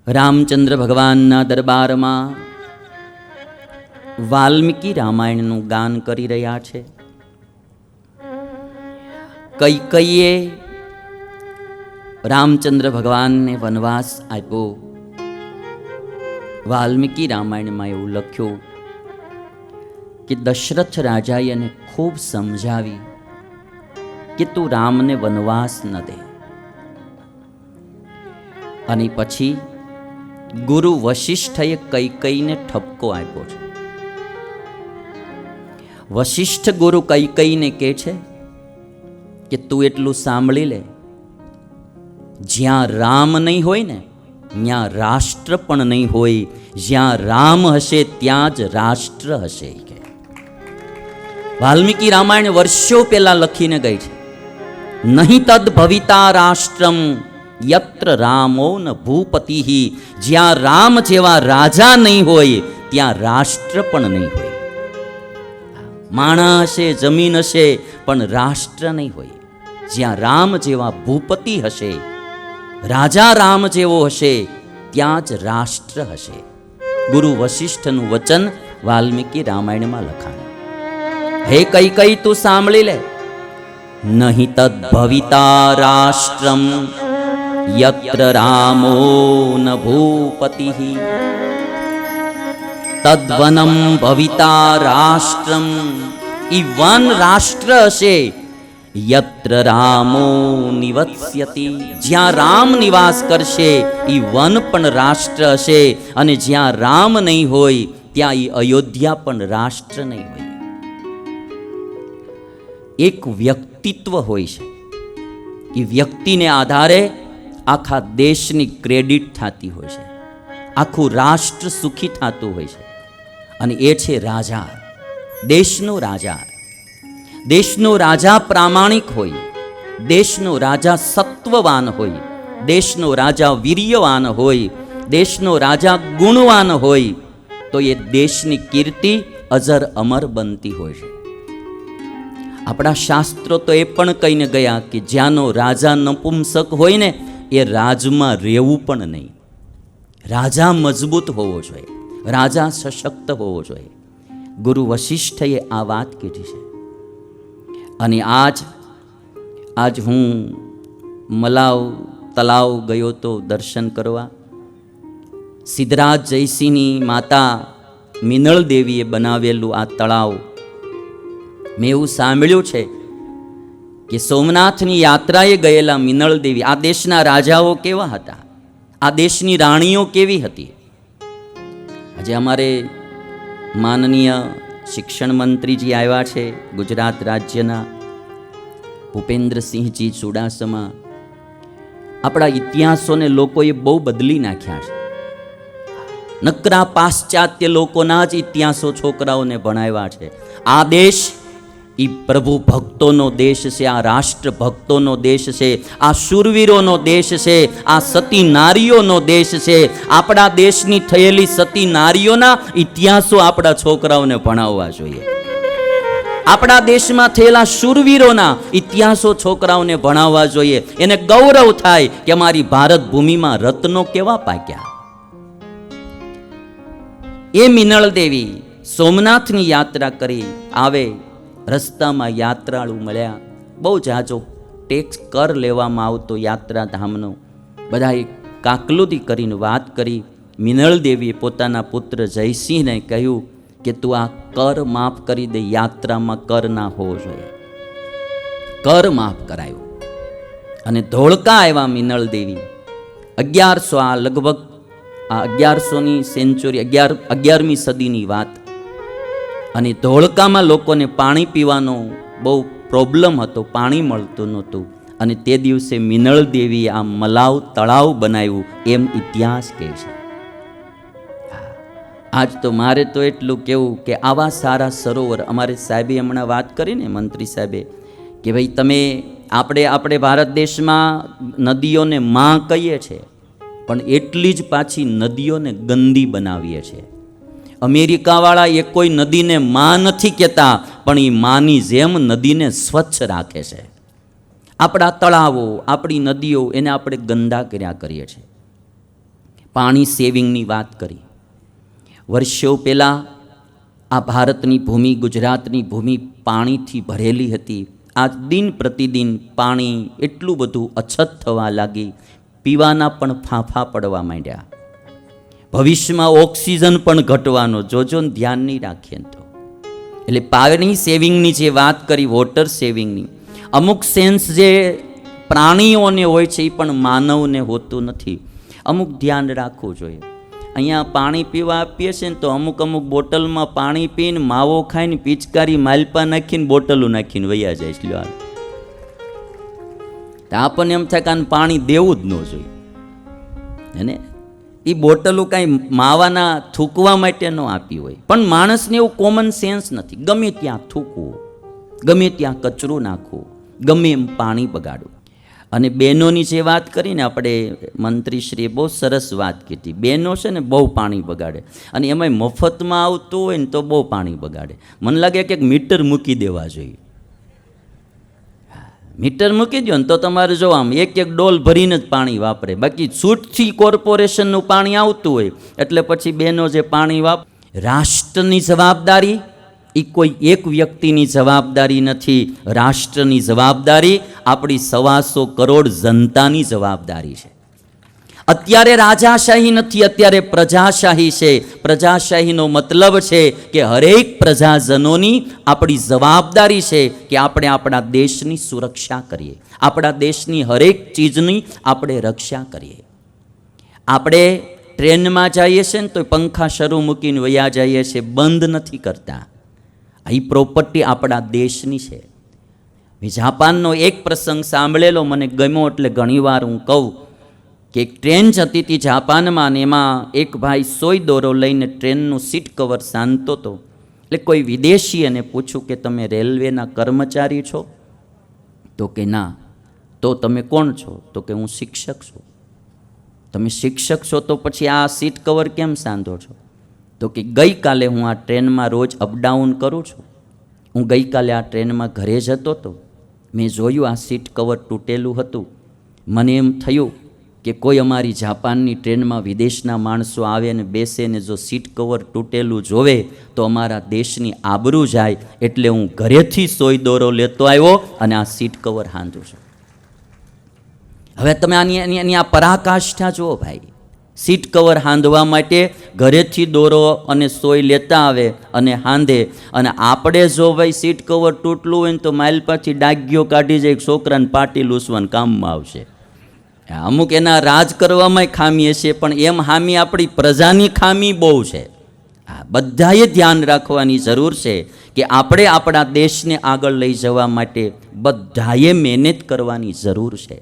રામચંદ્ર ભગવાનના દરબારમાં વાલ્મીકી રામાયણનું ગાન કરી રહ્યા છે. કૈકેયીએ રામચંદ્ર ભગવાનને વનવાસ આપ્યો. વાલ્મીકી રામાયણમાં એવું લખ્યું કે દશરથ રાજાએ એને ખૂબ સમજાવી કે તું રામને વનવાસ ન દે. અને પછી ગુરુ વશિષ્ઠએ કૈકેયીને ઠપકો આપ્યો છે. વશિષ્ઠ ગુરુ કૈકેયીને કહે છે કે તું એટલું સાંભળી લે, જ્યાં રામ નહીં હોય ને ત્યાં રાષ્ટ્ર પણ નહીં હોય. જ્યાં રામ હશે ત્યાં જ રાષ્ટ્ર હશે. વાલ્મીકી રામાયણ વર્ષો પહેલા લખીને ગઈ છે. નહીં તદ ભવિતા રાષ્ટ્રમ યત્ર રામો ન ભૂપતિ. જ્યાં રામ જેવા રાજા નહીં હોય ત્યાં રાષ્ટ્ર પણ નહીં હોય. માણસ હશે, જમીન હશે, પણ રાષ્ટ્ર નહીં હોય. જ્યાં રામ જેવા ભૂપતિ હશે, રાજા રામ જેવો હશે, ત્યાં જ રાષ્ટ્ર હશે. ગુરુ વશિષ્ઠનું વચન વાલ્મીકી રામાયણમાં લખાયું. હે કૈકેયી, તું સાંભળી લે. નહીં તદ ભવિતા રાષ્ટ્રમ યત્ર રામો ન ભૂપતિ. તદ્વનમ ભવિતા રાષ્ટ્રમ. ઈ વન રાષ્ટ્ર હશે યત્ર રામો નિવત્સ્યતિ. જ્યાં રામ નિવાસ કરશે ઈ વન પણ રાષ્ટ્ર હશે. અને જ્યાં રામ નહીં હોય ત્યાં ઈ અયોધ્યા પણ રાષ્ટ્ર નહીં હોય. એક વ્યક્તિત્વ હોય છે, એ વ્યક્તિને આધારે આખા દેશની ક્રેડિટ થતી હોય છે, આખું રાષ્ટ્ર સુખી થતું હોય છે. અને એ છે રાજા, દેશનો રાજા. દેશનો રાજા પ્રામાણિક હોય, દેશનો રાજા સત્વવાન હોય, દેશનો રાજા વીર્યવાન હોય, દેશનો રાજા ગુણવાન હોય, તો એ દેશની કીર્તિ અજર અમર બનતી હોય છે. આપણા શાસ્ત્રો તો એ પણ કહીને ગયા કે જ્યાંનો રાજા નપુંસક હોય ને એ રાજમાં રહેવું પણ નહીં. રાજા મજબૂત હોવો જોઈએ, રાજા સશક્ત હોવો જોઈએ. ગુરુ વશિષ્ઠએ આ વાત કીધી છે. અને આજ હું મલાવ તલાવ ગયો તો દર્શન કરવા. સિદ્ધરાજ જયસિંહની માતા મિનળ દેવીએ બનાવેલું આ તળાવ, મેં એવું સાંભળ્યું છે કે સોમનાથની યાત્રાએ ગયેલા મિનળ દેવી, આ દેશના રાજાઓ કેવા હતા, આ દેશની રાણીઓ કેવી હતી. આજે અમારે માનનીય શિક્ષણ મંત્રીજી આવ્યા છે ગુજરાત રાજ્યના, ભૂપેન્દ્રસિંહજી ચુડાસમા. આપણા ઇતિહાસોને લોકોએ બહુ બદલી નાખ્યા છે. નકરા પાશ્ચાત્ય લોકોના જ ઇતિહાસો છોકરાઓને ભણાવ્યા છે. આ દેશ એ પ્રભુ ભક્તોનો દેશ છે, આ રાષ્ટ્ર ભક્તોનો દેશ છે, આ શૂરવીરોનો દેશ છે, આ સતી નારીઓનો દેશ છે. આપણા દેશની થયેલી સતી નારીઓના ઇતિહાસો આપણા છોકરાઓને ભણાવવા જોઈએ. આપણા દેશમાં થયેલા શૂરવીરોના ઇતિહાસો છોકરાઓને ભણાવવા જોઈએ. એને ગૌરવ થાય કે અમારી ભારત ભૂમિમાં રત્નો કેવા પાક્યા. એ મિનળ દેવી સોમનાથની યાત્રા કરી આવે, રસ્તામાં યાત્રાળુ મળ્યા. બહુ જાજો ટેક્સ કર લેવામાં આવતો યાત્રાધામનો. બધાએ કાકલુદી કરીને વાત કરી. મિનળ દેવીએ પોતાના પુત્ર જયસિંહને કહ્યું કે તું આ કર માફ કરી દે, યાત્રામાં કર ના હોવો જોઈએ. કર માફ કરાયો. અને ધોળકા આવ્યા મિનળ દેવી. 1100, આ લગભગ આ 1100ની સેન્ચુરી, 11મી સદીની વાત. અને ધોળકામાં લોકોને પાણી પીવાનો બહુ પ્રોબ્લેમ હતો, પાણી મળતું નહોતું. અને તે દિવસે મિનળ દેવીએ આ મલાવ તળાવ બનાવ્યું, એમ ઇતિહાસ કહે છે. આજ તો મારે તો એટલું કહેવું કે આવા સારા સરોવર, અમારે સાહેબે હમણાં વાત કરીને, મંત્રી સાહેબે, કે ભાઈ તમે આપણે ભારત દેશમાં નદીઓને માં કહીએ છીએ, પણ એટલી જ પાછી નદીઓને ગંદી બનાવીએ છીએ. અમેરિકાવાળા એ કોઈ નદીને માં નથી કહેતા, પણ એ માની જેમ નદીને સ્વચ્છ રાખે છે. આપણા તળાવો, આપણી નદીઓ, એને આપણે ગંદા કર્યા કરીએ છીએ. પાણી સેવિંગની વાત કરી. વર્ષો પહેલાં આ ભારતની ભૂમિ, ગુજરાતની ભૂમિ પાણીથી ભરેલી હતી. આજ દિન પ્રતિદિન પાણી એટલું બધું અછત થવા લાગી, પીવાના પણ ફાંફા પડવા માંડ્યા. ભવિષ્યમાં ઓક્સિજન પણ ઘટવાનો, જોજો ને ધ્યાન નહીં રાખીએ તો. એટલે પાણી સેવિંગની જે વાત કરી, વોટર સેવિંગની, અમુક સેન્સ જે પ્રાણીઓને હોય છે એ પણ માનવને હોતું નથી. અમુક ધ્યાન રાખવું જોઈએ. અહીંયા પાણી પીવા આપીએ છીએ ને તો અમુક બોટલમાં પાણી પીને માવો ખાઈને પિચકારી માલપા નાખીને બોટલો નાખીને વૈયા જાય છે. લ્યો આપણને એમ થાય કે આને પાણી દેવું જ ન જોઈએ. અને એ બોટલો કાંઈ માવાના થૂકવા માટે ન આપી હોય, પણ માણસને એવું કોમન સેન્સ નથી. ગમે ત્યાં થૂકવું, ગમે ત્યાં કચરું નાખવું, ગમે એમ પાણી બગાડવું. અને બહેનોની જે વાત કરીને આપણે મંત્રીશ્રીએ બહુ સરસ વાત કીધી. બહેનો છે ને બહુ પાણી બગાડે, અને એમાંય મફતમાં આવતું હોય ને તો બહુ પાણી બગાડે. મને લાગે કે એક મીટર મૂકી દેવા જોઈએ. મીટર મૂકી દો ને તો તમારે જો આમ એક ડોલ ભરીને જ પાણી વાપરે. બાકી છૂટથી કોર્પોરેશનનું પાણી આવતું હોય એટલે પછી બહેનો જે પાણી રાષ્ટ્રની જવાબદારી એ કોઈ એક વ્યક્તિની જવાબદારી નથી. રાષ્ટ્રની જવાબદારી આપણી 125 કરોડ જનતાની જવાબદારી છે. અત્યારે રાજાશાહી નથી, અત્યારે પ્રજાશાહી છે. પ્રજાશાહીનો મતલબ છે કે હરેક પ્રજાજનોની આપણી જવાબદારી છે કે આપણે આપણા દેશની સુરક્ષા કરીએ, આપણા દેશની હરેક ચીજની આપણે રક્ષા કરીએ. આપણે ટ્રેનમાં જઈએ છીએ ને તો પંખા શરૂ મૂકીને વયા જઈએ છીએ, બંધ નથી કરતા. આ પ્રોપર્ટી આપણા દેશની છે. જાપાનનો એક પ્રસંગ સાંભળેલો, મને ગમ્યો એટલે ઘણીવાર હું કહું કે એક ટ્રેન જતી હતી જાપાનમાં, ને એમાં એક ભાઈ સોય દોરો લઈને ટ્રેનનું સીટ કવર સાંધતો હતો. એટલે કોઈ વિદેશી એને પૂછ્યું કે તમે રેલવેના કર્મચારી છો? તો કે ના. તો તમે કોણ છો? તો કે હું શિક્ષક છું. તમે શિક્ષક છો તો પછી આ સીટ કવર કેમ સાંધો છો? તો કે ગઈકાલે હું આ ટ્રેનમાં રોજ અપડાઉન કરું છું. હું ગઈકાલે આ ટ્રેનમાં ઘરે જતો હતો, મેં જોયું આ સીટ કવર તૂટેલું હતું. મને એમ થયું કે કોઈ અમારી જાપાનની ટ્રેનમાં વિદેશના માણસો આવે અને બેસે ને જો સીટ કવર તૂટેલું જોવે તો અમારા દેશની આબરૂ જાય, એટલે હું ઘરેથી સોય દોરો લેતો આવ્યો અને આ સીટ કવર હાંધું છું. હવે તમે આની આ પરાકાષ્ઠા જુઓ ભાઈ. સીટ કવર હાંધવા માટે ઘરેથી દોરો અને સોય લેતા આવે અને હાંધે, અને આપણે જો ભાઈ સીટ કવર તૂટલું હોય ને તો માઇલ પરથી ડાગ્યો કાઢી જાય, છોકરાને પાટી લૂસવાના કામમાં આવશે. અમુક એના રાજ કરવામાં ખામી હશે, પણ એમ ખામી આપણી પ્રજાની ખામી બહુ છે. બધાએ ધ્યાન રાખવાની જરૂર છે કે આપણે આપણા દેશને આગળ લઈ જવા માટે બધાએ મહેનત કરવાની જરૂર છે.